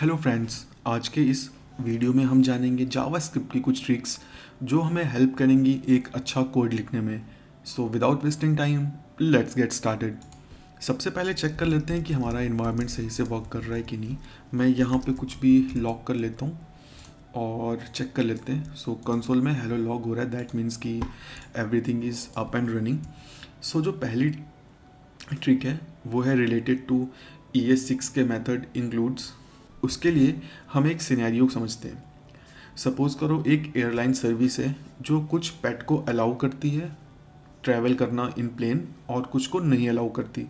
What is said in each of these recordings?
Hello friends, आज के इस वीडियो में हम जानेंगे जावास्क्रिप्ट की कुछ ट्रिक्स जो हमें हेल्प करेंगी एक अच्छा कोड लिखने में। So without wasting time, let's get started. सबसे पहले चेक कर लेते हैं कि हमारा इन्वायरमेंट सही से वर्क कर रहा है कि नहीं। मैं यहाँ पे कुछ भी लॉग कर लेता हूँ और चेक कर लेते हैं। सो कंसोल में हेलो लॉग हो रहा है, दैट मीन्स कि everything is up and running. So जो पहली ट्रिक है वो है रिलेटेड टू ES6 के मेथड इंक्लूड्स। उसके लिए हम एक सिनेरियो समझते हैं। सपोज़ करो एक एयरलाइन सर्विस है जो कुछ पेट को अलाउ करती है ट्रैवल करना इन प्लेन और कुछ को नहीं अलाउ करती।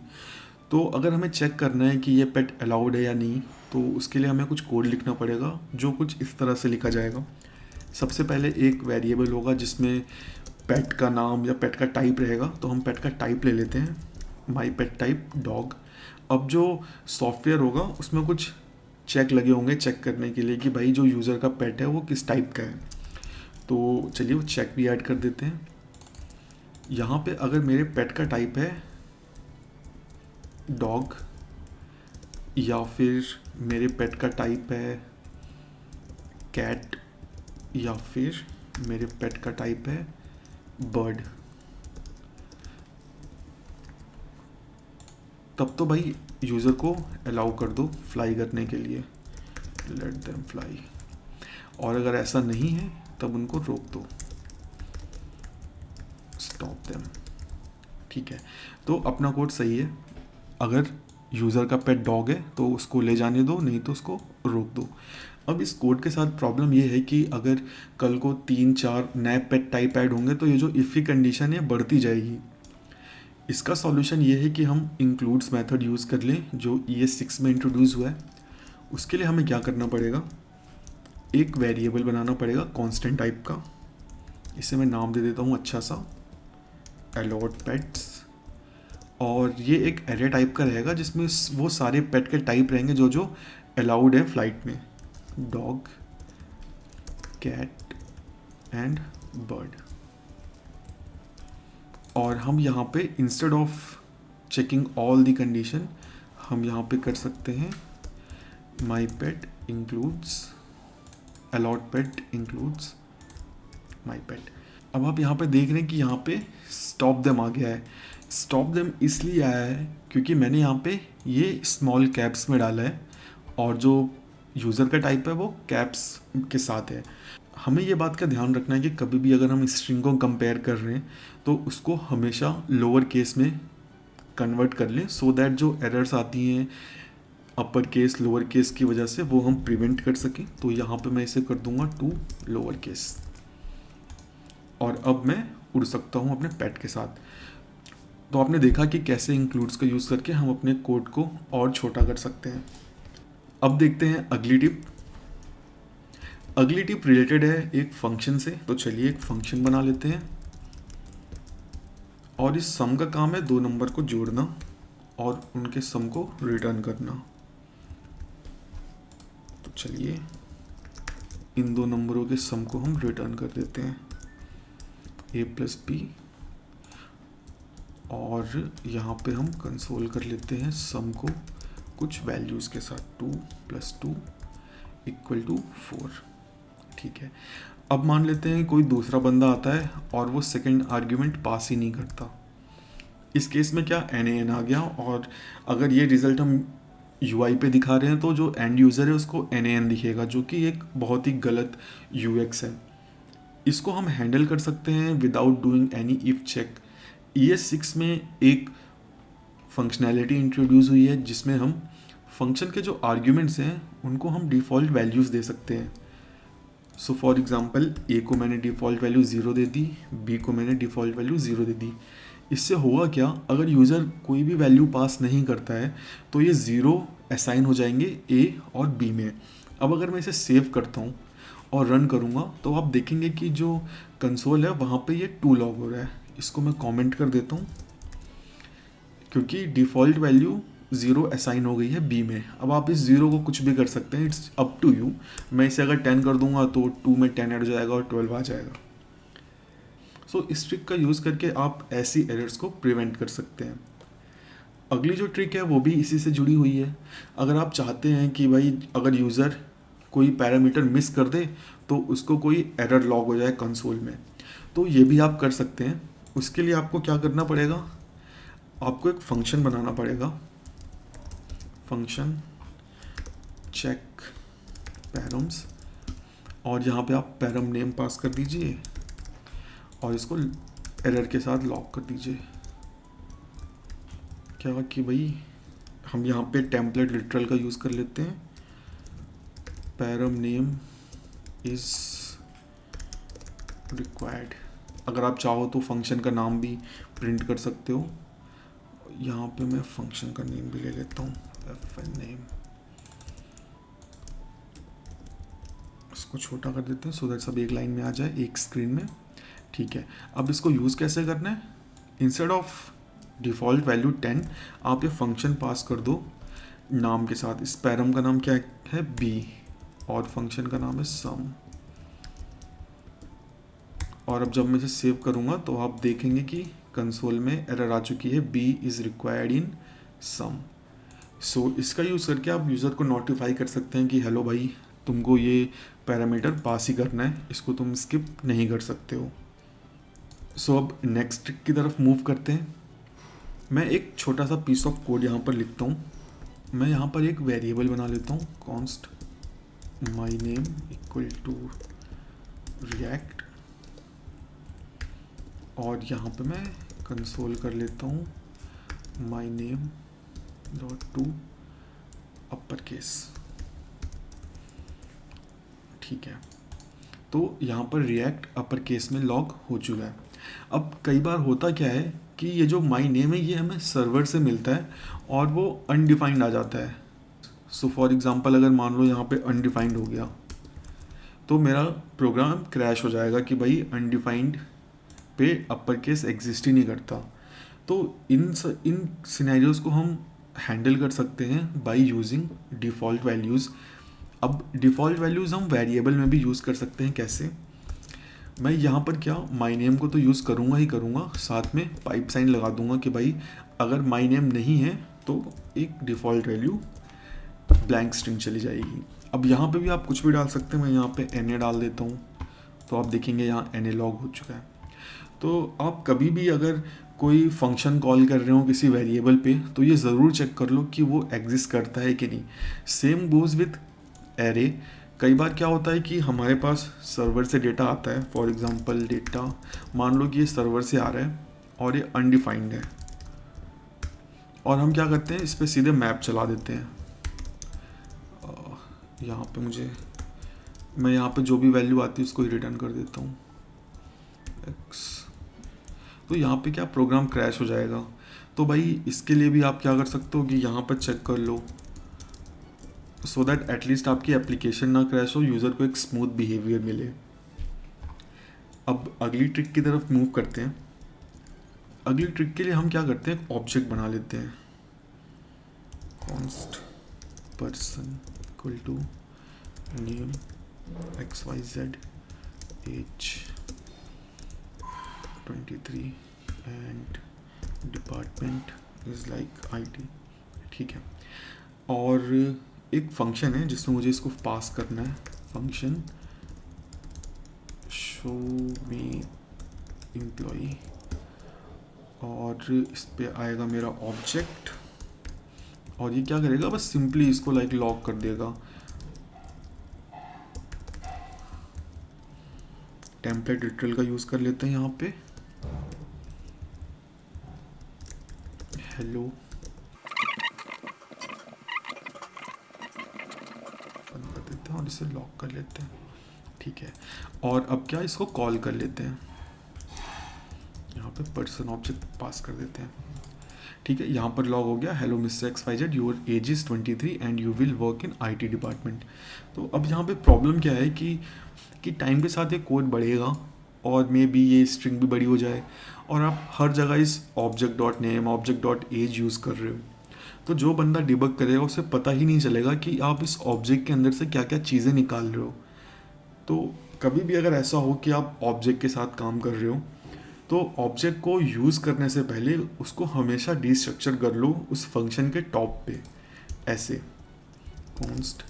तो अगर हमें चेक करना है कि ये पेट अलाउड है या नहीं, तो उसके लिए हमें कुछ कोड लिखना पड़ेगा जो कुछ इस तरह से लिखा जाएगा। सबसे पहले एक वेरिएबल होगा जिसमें पेट का नाम या पेट का टाइप रहेगा, तो हम पेट का टाइप ले लेते हैं, माई पेट टाइप डॉग। अब जो सॉफ्टवेयर होगा उसमें कुछ चेक लगे होंगे चेक करने के लिए कि भाई जो यूज़र का पेट है वो किस टाइप का है। तो चलिए वो चेक भी ऐड कर देते हैं। यहाँ पे अगर मेरे पेट का टाइप है डॉग या फिर मेरे पेट का टाइप है कैट या फिर मेरे पेट का टाइप है बर्ड, तब तो भाई यूज़र को अलाउ कर दो फ्लाई करने के लिए, लेट देम फ्लाई। और अगर ऐसा नहीं है तब उनको रोक दो, स्टॉप देम। ठीक है, तो अपना कोड सही है। अगर यूज़र का पेट डॉग है तो उसको ले जाने दो, नहीं तो उसको रोक दो। अब इस कोड के साथ प्रॉब्लम ये है कि अगर कल को 3-4 नए पेट टाइप ऐड होंगे तो ये जो इफ़ी कंडीशन है बढ़ती जाएगी। इसका सॉल्यूशन ये है कि हम इंक्लूड्स मेथड यूज़ कर लें जो ES6 में इंट्रोड्यूस हुआ है। उसके लिए हमें क्या करना पड़ेगा, एक वेरिएबल बनाना पड़ेगा कांस्टेंट टाइप का। इसे मैं नाम दे देता हूँ अच्छा सा, अलॉट पेट्स। और ये एक एरे टाइप का रहेगा जिसमें वो सारे पेट के टाइप रहेंगे जो जो अलाउड है फ्लाइट में, डॉग, कैट एंड बर्ड। और हम यहाँ पे instead of checking all the condition हम यहाँ पे कर सकते हैं माई पेट इंक्लूड्स अलॉट पेट इंक्लूड्स माई पेट। अब आप यहाँ पे देख रहे हैं कि यहाँ पे स्टॉप देम आ गया है। स्टॉप देम इसलिए आया है क्योंकि मैंने यहाँ पे ये स्मॉल कैप्स में डाला है और जो यूज़र का टाइप है वो कैप्स के साथ है। हमें ये बात का ध्यान रखना है कि कभी भी अगर हम स्ट्रिंग को कंपेयर कर रहे हैं तो उसको हमेशा लोअर केस में कन्वर्ट कर लें, सो दैट जो एरर्स आती हैं अपर केस लोअर केस की वजह से वो हम प्रिवेंट कर सकें। तो यहाँ पे मैं इसे कर दूंगा टू लोअर केस और अब मैं उड़ सकता हूँ अपने पेट के साथ। तो आपने देखा कि कैसे इंक्लूड्स का यूज़ करके हम अपने कोड को और छोटा कर सकते हैं। अब देखते हैं अगली टिप। अगली टिप रिलेटेड है एक फंक्शन से, तो चलिए एक फंक्शन बना लेते हैं और इस सम का काम है दो नंबर को जोड़ना और उनके सम को रिटर्न करना। तो चलिए इन दो नंबरों के सम को हम रिटर्न कर देते हैं, a+b। और यहाँ पे हम कंसोल कर लेते हैं सम को कुछ वैल्यूज़ के साथ, 2 + 2 = 4। ठीक है, अब मान लेते हैं कोई दूसरा बंदा आता है और वो सेकंड आर्ग्यूमेंट पास ही नहीं करता। इस केस में क्या NaN आ गया, और अगर ये रिज़ल्ट हम UI पे दिखा रहे हैं तो जो एंड यूज़र है उसको NaN दिखेगा, जो कि एक बहुत ही गलत UX है। इसको हम हैंडल कर सकते हैं without doing any if check. ES6 में एक फंक्शनैलिटी इंट्रोड्यूस हुई है जिसमें हम फंक्शन के जो आर्ग्यूमेंट्स हैं उनको हम डिफ़ॉल्ट वैल्यूज़ दे सकते हैं। सो फॉर एग्जांपल A को मैंने डिफ़ॉल्ट वैल्यू 0 दे दी, B को मैंने डिफ़ॉल्ट वैल्यू 0 दे दी। इससे होगा क्या, अगर यूज़र कोई भी वैल्यू पास नहीं करता है तो ये 0 असाइन हो जाएंगे A और B में। अब अगर मैं इसे सेव करता हूँ और रन करूँगा तो आप देखेंगे कि जो कंसोल है वहाँ पे ये 2 लॉग हो रहा है। इसको मैं कमेंट कर देता हूँ क्योंकि डिफ़ॉल्ट वैल्यू 0 असाइन हो गई है B में। अब आप इस 0 को कुछ भी कर सकते हैं, इट्स अप टू यू। मैं इसे अगर 10 कर दूंगा तो 2 में 10 ऐड हो जाएगा और 12 आ जाएगा। सो इस ट्रिक का यूज़ करके आप ऐसी एरर्स को प्रिवेंट कर सकते हैं। अगली जो ट्रिक है वो भी इसी से जुड़ी हुई है। अगर आप चाहते हैं कि भाई अगर यूज़र कोई पैरामीटर मिस कर दे तो उसको कोई एरर लॉग हो जाए कंसोल में, तो ये भी आप कर सकते हैं। उसके लिए आपको क्या करना पड़ेगा, आपको एक फंक्शन बनाना पड़ेगा, फंक्शन चेक पैरम्स, और यहाँ पे आप पैरम नेम पास कर दीजिए और इसको एरर के साथ लॉक कर दीजिए। क्या कि भाई हम यहाँ पे टेम्पलेट लिटरल का यूज़ कर लेते हैं, पैरम नेम इज़ रिक्वायर्ड। अगर आप चाहो तो फंक्शन का नाम भी प्रिंट कर सकते हो। यहाँ पे मैं फंक्शन का नेम भी ले लेता हूँ, fn नेम, इसको छोटा कर देते हैं सो दैट सब एक लाइन में आ जाए, एक स्क्रीन में। ठीक है, अब इसको यूज़ कैसे करना है, इंस्टेड ऑफ डिफ़ॉल्ट वैल्यू 10 आप ये फंक्शन पास कर दो नाम के साथ। इस पैरम का नाम क्या है, बी, और फंक्शन का नाम है सम। और अब जब मैं इसे सेव करूँगा तो आप देखेंगे कि कंसोल में एरर आ चुकी है, बी इज़ रिक्वायर्ड इन सम। सो इसका यूज़ करके आप यूज़र को नोटिफाई कर सकते हैं कि हेलो भाई तुमको ये पैरामीटर पास ही करना है, इसको तुम स्किप नहीं कर सकते हो। सो अब नेक्स्ट की तरफ मूव करते हैं। मैं एक छोटा सा पीस ऑफ कोड यहाँ पर लिखता हूँ। मैं यहाँ पर एक वेरिएबल बना लेता हूँ, const my name equal to React, और यहाँ पे मैं कंसोल कर लेता हूँ my name dot to upper case. ठीक है, तो यहाँ पर रिएक्ट अपर केस में लॉग हो चुका है। अब कई बार होता क्या है कि ये जो माई नेम है ये हमें सर्वर से मिलता है और वो अनडिफाइंड आ जाता है। सो फॉर एग्जांपल अगर मान लो यहाँ पे अनडिफाइंड हो गया तो मेरा प्रोग्राम क्रैश हो जाएगा कि भाई अनडिफाइंड पे अपर केस एग्जिस्ट ही नहीं करता। तो इन सिनेरियोज को हम हैंडल कर सकते हैं बाय यूजिंग डिफ़ॉल्ट वैल्यूज़। अब डिफ़ॉल्ट वैल्यूज़ हम वेरिएबल में भी यूज़ कर सकते हैं। कैसे, मैं यहाँ पर क्या माई नेम को तो यूज़ करूँगा ही करूँगा, साथ में पाइप साइन लगा दूंगा कि भाई अगर माई नेम नहीं है तो एक डिफ़ॉल्ट वैल्यू ब्लैंक स्ट्रिंग चली जाएगी। अब यहाँ पे भी आप कुछ भी डाल सकते हैं, मैं यहाँ पे na डाल देता हूँ तो आप देखेंगे यहाँ na लॉग हो चुका है। तो आप कभी भी अगर कोई फंक्शन कॉल कर रहे हो किसी वेरिएबल पे तो ये ज़रूर चेक कर लो कि वो एग्जिस्ट करता है कि नहीं। Same goes with array. कई बार क्या होता है कि हमारे पास सर्वर से डेटा आता है, फॉर एग्जांपल डेटा मान लो कि ये सर्वर से आ रहा है और ये अनडिफाइंड है, और हम क्या करते हैं इस पर सीधे मैप चला देते हैं। यहाँ पे मैं यहाँ पे जो भी वैल्यू आती है उसको ही रिटर्न कर देता हूँ x। तो यहाँ पे क्या प्रोग्राम क्रैश हो जाएगा। तो भाई इसके लिए भी आप क्या कर सकते हो कि यहाँ पर चेक कर लो सो दैट एटलीस्ट आपकी एप्लीकेशन ना क्रैश हो, यूज़र को एक स्मूथ बिहेवियर मिले। अब अगली ट्रिक की तरफ मूव करते हैं। अगली ट्रिक के लिए हम क्या करते हैं, ऑब्जेक्ट बना लेते हैं, const person equal to name XYZ age 23 and department is like IT। ठीक है, और एक फंक्शन है जिसमें मुझे इसको पास करना है, फंक्शन शो मी एम्प्लॉई, और इस पे आएगा मेरा ऑब्जेक्ट, और ये क्या करेगा बस सिंपली इसको लाइक लॉक कर देगा। टेम्पलेट लिटरल का यूज़ कर लेते हैं यहाँ पे, हेलो बंद कर देते हैं और इसे लॉक कर लेते हैं। ठीक है, और अब क्या इसको कॉल कर लेते हैं, यहाँ पे पर्सन ऑब्जेक्ट पास कर देते हैं। ठीक है, यहाँ पर लॉग हो गया, hello mister XYZ your age is 23 and you will work in IT department. तो अब यहाँ पे प्रॉब्लम क्या है कि टाइम के साथ ये कोड बढ़ेगा और मे बी ये स्ट्रिंग भी बड़ी हो जाए, और आप हर जगह इस object dot name object dot age use कर रहे हो। तो जो बंदा डिबग करेगा उसे पता ही नहीं चलेगा कि आप इस ऑब्जेक्ट के अंदर से क्या क्या चीज़ें निकाल रहे हो। तो कभी भी अगर ऐसा हो कि आप ऑब्जेक्ट के साथ काम कर रहे हो तो ऑब्जेक्ट को यूज़ करने से पहले उसको हमेशा डिस्ट्रक्चर कर लो उस फंक्शन के टॉप पे, ऐसे कॉन्स्ट।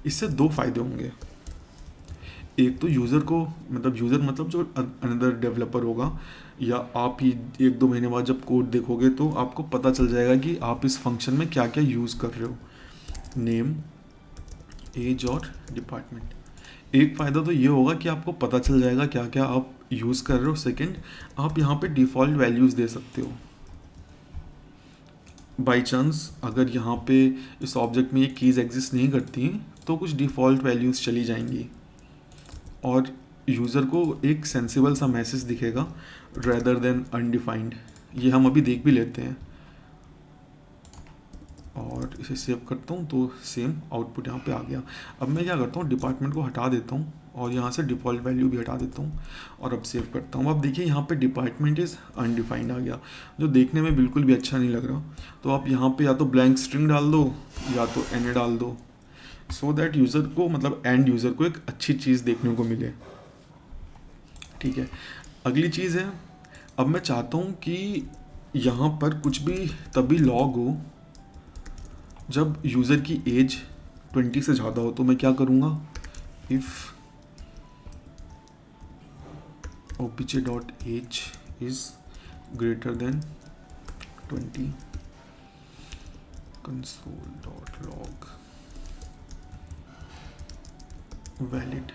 इससे दो फायदे होंगे। एक तो यूज़र को, मतलब यूज़र मतलब जो अनदर डेवलपर होगा, या आप ही 1-2 महीने बाद जब कोड देखोगे तो आपको पता चल जाएगा कि आप इस फंक्शन में क्या क्या यूज़ कर रहे हो, नेम, एज और डिपार्टमेंट। एक फ़ायदा तो ये होगा कि आपको पता चल जाएगा क्या क्या आप यूज़ कर रहे हो। सेकंड, आप यहाँ पे डिफ़ॉल्ट वैल्यूज़ दे सकते हो। बाई चांस अगर यहाँ पे इस ऑब्जेक्ट में ये कीज़ एग्जिस्ट नहीं करती हैं तो कुछ डिफ़ॉल्ट वैल्यूज़ चली जाएंगी और यूज़र को एक सेंसिबल सा मैसेज दिखेगा रेदर देन अनडिफाइंड। ये हम अभी देख भी लेते हैं और इसे सेव करता हूँ तो सेम आउटपुट यहाँ पे आ गया। अब मैं क्या करता हूँ, डिपार्टमेंट को हटा देता हूँ और यहाँ से डिफ़ॉल्ट वैल्यू भी हटा देता हूँ और अब सेव करता हूँ। अब देखिए यहाँ पे डिपार्टमेंट इज़ अनडिफाइंड आ गया, जो देखने में बिल्कुल भी अच्छा नहीं लग रहा। तो आप यहाँ पे या तो ब्लैंक स्ट्रिंग डाल दो या तो एन डाल दो, सो दैट यूज़र को, मतलब एंड यूज़र को एक अच्छी चीज़ देखने को मिले। ठीक है, अगली चीज़ है, अब मैं चाहता हूँ कि यहाँ पर कुछ भी तभी लॉग हो जब यूज़र की एज 20 से ज़्यादा हो। तो मैं क्या करूँगा, if obj.age is greater than 20 console.log valid।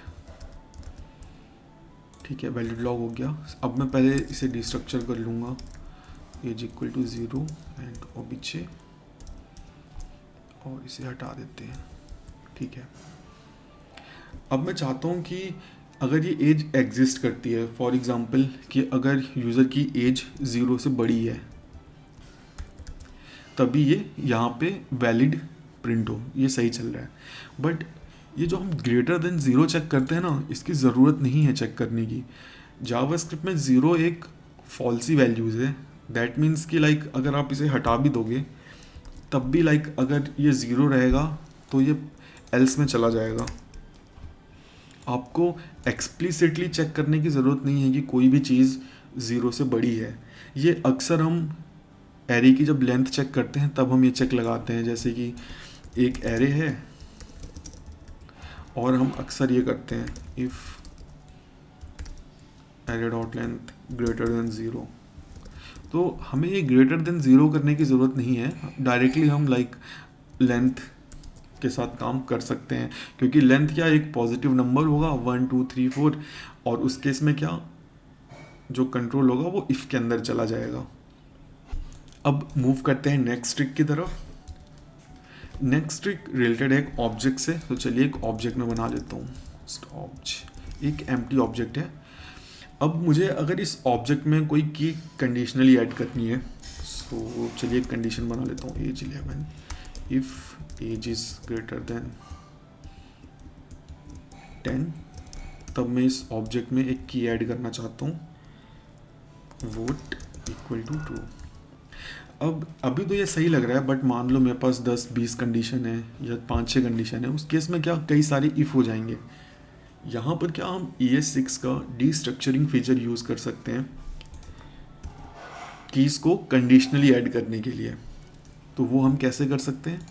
ठीक है, वैलिड लॉग हो गया। अब मैं पहले इसे डिस्ट्रक्चर कर लूँगा, age equal to 0 and obj, और इसे हटा देते हैं। ठीक है, अब मैं चाहता हूँ कि अगर ये एज एग्जिस्ट करती है, फॉर एग्ज़ाम्पल कि अगर यूज़र की एज 0 से बड़ी है तभी ये यहाँ पे वैलिड प्रिंट हो, ये सही चल रहा है। बट ये जो हम ग्रेटर देन 0 चेक करते हैं ना, इसकी ज़रूरत नहीं है चेक करने की। जावास्क्रिप्ट में 0 एक फॉल्सी वैल्यूज़ है। दैट मीन्स कि लाइक अगर आप इसे हटा भी दोगे तब भी लाइक अगर ये 0 रहेगा तो ये एल्स में चला जाएगा। आपको एक्सप्लिसिटली चेक करने की ज़रूरत नहीं है कि कोई भी चीज़ 0 से बड़ी है। ये अक्सर हम एरे की जब लेंथ चेक करते हैं तब हम ये चेक लगाते हैं, जैसे कि एक एरे है और हम अक्सर ये करते हैं, if array dot length greater than 0। तो हमें ये ग्रेटर देन 0 करने की ज़रूरत नहीं है, डायरेक्टली हम लाइक लेंथ के साथ काम कर सकते हैं, क्योंकि लेंथ क्या एक पॉजिटिव नंबर होगा 1 2 3 4, और उस केस में क्या जो कंट्रोल होगा वो इफ़ के अंदर चला जाएगा। अब मूव करते हैं नेक्स्ट ट्रिक की तरफ। नेक्स्ट ट्रिक रिलेटेड है एक ऑब्जेक्ट से, तो चलिए एक ऑब्जेक्ट में बना लेता हूँ। एक एम्प्टी ऑब्जेक्ट है। अब मुझे अगर इस ऑब्जेक्ट में कोई की कंडीशनली ऐड करनी है, तो चलिए एक कंडीशन बना लेता हूँ, age 11 if age is greater than 10। तब मैं इस ऑब्जेक्ट में एक की ऐड करना चाहता हूँ, वोट इक्वल टू ट्रू। अब अभी तो ये सही लग रहा है, बट मान लो मेरे पास 10-20 कंडीशन है या 5-6 कंडीशन है, उस केस में क्या कई सारे इफ़ हो जाएंगे। यहाँ पर क्या हम ES6 का डिस्ट्रक्चरिंग फीचर यूज़ कर सकते हैं कीज़ को कंडीशनली ऐड करने के लिए। तो वो हम कैसे कर सकते हैं,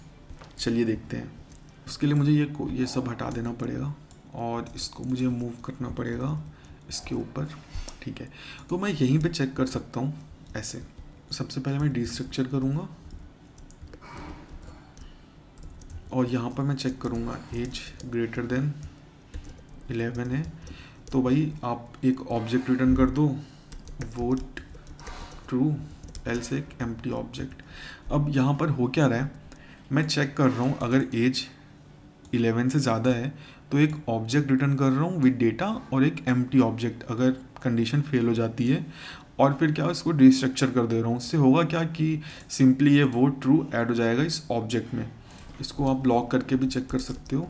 चलिए देखते हैं। उसके लिए मुझे ये सब हटा देना पड़ेगा और इसको मुझे मूव करना पड़ेगा इसके ऊपर। ठीक है, तो मैं यहीं पे चेक कर सकता हूँ ऐसे। सबसे पहले मैं डिस्ट्रक्चर करूँगा और यहाँ पर मैं चेक करूँगा एज ग्रेटर देन 11 है, तो भाई आप एक ऑब्जेक्ट रिटर्न कर दो, वोट ट्रू, एल्स एक एम्प्टी ऑब्जेक्ट। अब यहाँ पर हो क्या रहा है, मैं चेक कर रहा हूँ अगर एज 11 से ज़्यादा है तो एक ऑब्जेक्ट रिटर्न कर रहा हूँ विद डेटा और एक एम्प्टी ऑब्जेक्ट अगर कंडीशन फेल हो जाती है, और फिर क्या इसको डिस्ट्रक्चर कर दे रहा हूँ। इससे होगा क्या कि सिंपली ये वोट ट्रू ऐड हो जाएगा इस ऑब्जेक्ट में। इसको आप लॉक करके भी चेक कर सकते हो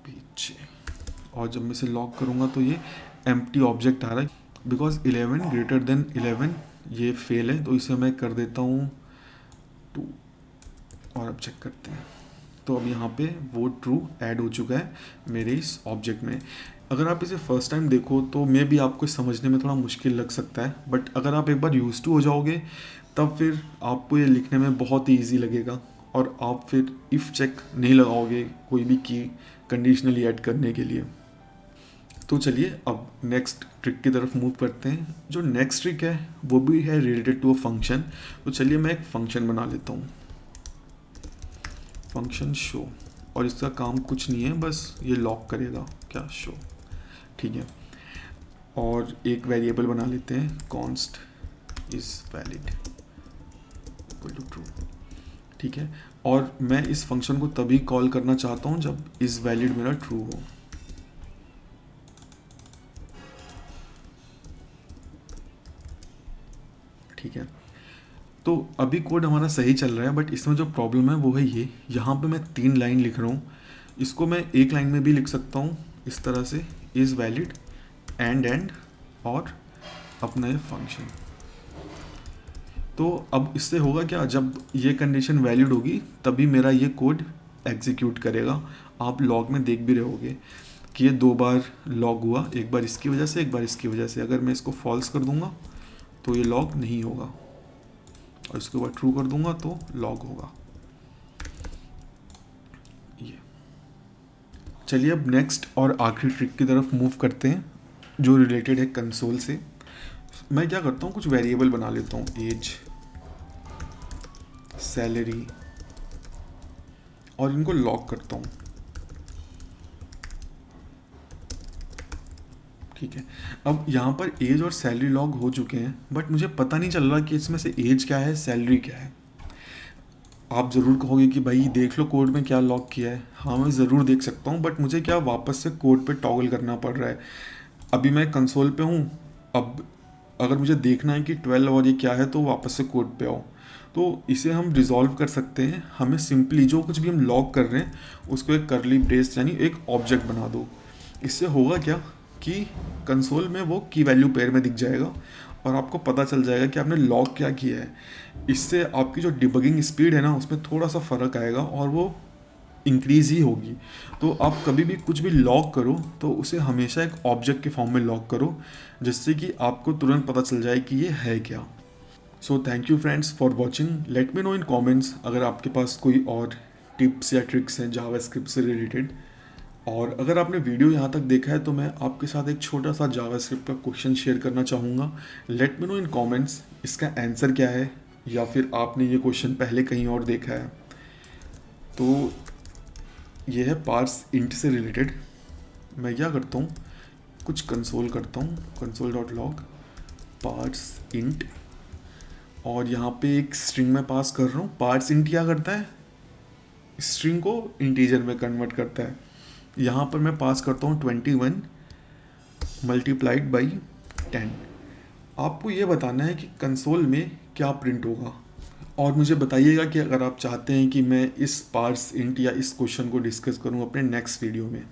पीछे, और जब मैं इसे लॉक करूँगा तो ये एम्प्टी ऑब्जेक्ट आ रहा है, बिकॉज 11 ग्रेटर देन 11 ये फेल है। तो इसे मैं कर देता हूँ 2, और अब चेक करते हैं। तो अब यहाँ पे वो ट्रू ऐड हो चुका है मेरे इस ऑब्जेक्ट में। अगर आप इसे फर्स्ट टाइम देखो तो मे भी आपको समझने में थोड़ा मुश्किल लग सकता है, बट अगर आप एक बार यूज टू हो जाओगे तब फिर आपको ये लिखने में बहुत ही ईजी लगेगा और आप फिर इफ़ चेक नहीं लगाओगे कोई भी की कंडीशनली ऐड करने के लिए। तो चलिए अब नेक्स्ट ट्रिक की तरफ मूव करते हैं। जो नेक्स्ट ट्रिक है वो भी है रिलेटेड टू अ फंक्शन। तो चलिए मैं एक फंक्शन बना लेता हूँ, फंक्शन शो, और इसका काम कुछ नहीं है, बस ये लॉक करेगा क्या, शो, ठीक है। और एक वेरिएबल बना लेते हैं, const is valid equal to true, ठीक है। और मैं इस फंक्शन को तभी कॉल करना चाहता हूँ जब इज वैलिड मेरा ट्रू हो। ठीक है, तो अभी कोड हमारा सही चल रहा है, बट इसमें जो प्रॉब्लम है वो है ये, यहाँ पे मैं 3 लाइन लिख रहा हूँ, इसको मैं एक लाइन में भी लिख सकता हूँ इस तरह से, इज़ वैलिड एंड और अपना ये फंक्शन। तो अब इससे होगा क्या, जब ये कंडीशन वैलिड होगी तभी मेरा ये कोड एग्जीक्यूट करेगा। आप लॉग में देख भी रहे होगे कि ये 2 बार लॉग हुआ, एक बार इसकी वजह से एक बार इसकी वजह से। अगर मैं इसको फॉल्स कर दूंगा तो ये लॉग नहीं होगा, और इसके बाद ट्रू कर दूंगा तो लॉग होगा। ये चलिए अब नेक्स्ट और आखिरी ट्रिक की तरफ मूव करते हैं जो रिलेटेड है कंसोल से। मैं क्या करता हूँ, कुछ वेरिएबल बना लेता हूँ, एज, सैलरी, और इनको लॉक करता हूँ, ठीक है। अब यहाँ पर एज और सैलरी लॉग हो चुके हैं, बट मुझे पता नहीं चल रहा कि इसमें से एज क्या है सैलरी क्या है। आप ज़रूर कहोगे कि भाई देख लो कोड में क्या लॉक किया है। हाँ मैं ज़रूर देख सकता हूँ, बट मुझे क्या वापस से कोड पे टॉगल करना पड़ रहा है। अभी मैं कंसोल पे हूँ, अब अगर मुझे देखना है कि 12 और ये क्या है तो वापस से कोड पे आओ। तो इसे हम रिजॉल्व कर सकते हैं, हमें सिंपली जो कुछ भी हम लॉक कर रहे हैं उसको एक करली ब्रेस यानी एक ऑब्जेक्ट बना दो। इससे होगा क्या कि कंसोल में वो की वैल्यू पेयर में दिख जाएगा और आपको पता चल जाएगा कि आपने लॉक क्या किया है। इससे आपकी जो डिबगिंग स्पीड है ना उसमें थोड़ा सा फ़र्क आएगा और वो इंक्रीज़ ही होगी। तो आप कभी भी कुछ भी लॉक करो तो उसे हमेशा एक ऑब्जेक्ट के फॉर्म में लॉक करो, जिससे कि आपको तुरंत पता चल जाए कि ये है क्या। So thank you friends for watching. Let me know in comments अगर आपके पास कोई और टिप्स या ट्रिक्स हैं जावास्क्रिप्ट से रिलेटेड। और अगर आपने वीडियो यहाँ तक देखा है तो मैं आपके साथ एक छोटा सा जावास्क्रिप्ट का क्वेश्चन शेयर करना चाहूँगा। लेट मी नो इन कमेंट्स इसका आंसर क्या है, या फिर आपने ये क्वेश्चन पहले कहीं और देखा है। तो ये है पार्स इंट से रिलेटेड। मैं क्या करता हूँ, कुछ कंसोल करता हूँ, console dot log parse int, और यहाँ पे एक स्ट्रिंग में पास कर रहा हूँ। पार्स इंट क्या करता है, स्ट्रिंग को इंटीजर में कन्वर्ट करता है। यहाँ पर मैं पास करता हूँ 21 मल्टीप्लाइड बाई 10। आपको ये बताना है कि कंसोल में क्या प्रिंट होगा, और मुझे बताइएगा कि अगर आप चाहते हैं कि मैं इस पार्स इंट या इस क्वेश्चन को डिस्कस करूँ अपने नेक्स्ट वीडियो में।